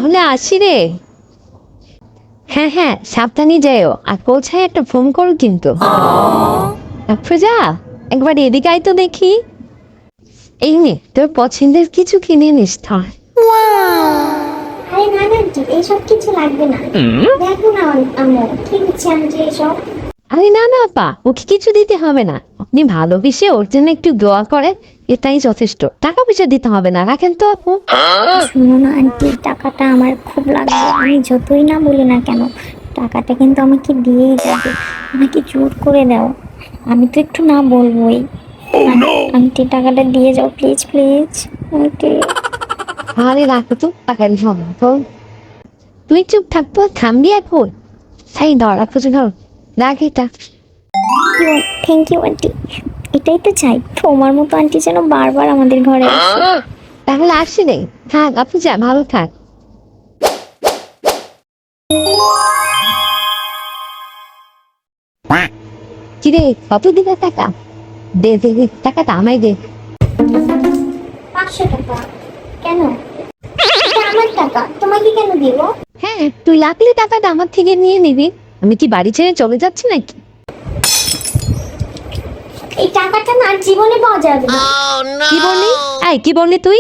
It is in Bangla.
তাহলে আসি রে। হ্যাঁ হ্যাঁ, সাবধানে যাইও, আর পৌঁছায় একটা ফোন করো কিন্তু। যা, একবার এদিকে আয় তো দেখি। এই নে, তোর পছন্দের কিছু কিনে নিস থাম। আরে না না আন্টি, এইসব কিছু লাগবে না। দেখো না আম্মু, কি হচ্ছে আন্টি এসব? আরে না না আপা, ওকে কিছু দিতে হবে না। আপনি ভালোবেসে ওর জন্য একটু দোয়া করেন, এটাই যথেষ্ট। টাকা পয়সা দিতে হবে না, রাখেন তো আপু। শোনো না আন্টি, টাকাটা আমার খুব লাগবে। আমি যতই না বলি না কেন, টাকাটা কিন্তু আমাকে দিয়েই যাবে। আমাকে জোর করে দাও, আমি তো একটু না বলবোই। আন্টি টাকাটা দিয়ে যাও প্লিজ প্লিজ আন্টি। আরে রাখো তো, টাকা দিতে হবে না তো। তুই চুপ থাকবো, থামবি এখন। সাই ধর, রাখো তো, ধর, রাখ এটা। থ্যাংক ইউ আন্টি, এটাই তো চাই, তোমার মতো আন্টি যেন বারবার আমাদের ঘরে আসে। তাহলে আসি রে, থাক আপু, যা, ভালো থাক। কিরে, কত দিবে টাকা? দে দে দে, টাকাটা আমায় দে। 500 টাকা? কেন? এটা আমার টাকা, তোমাকে কেন দিব? হ্যাঁ, তুই লাগলে টাকাটা আমার থেকে নিয়ে নিবি। আমি কি বাড়ি ছেড়ে চলে যাচ্ছি নাকি? এই টাকাটা না আর জীবনে পাওয়া যাবে না। কি বললি? আই, কি বললি তুই?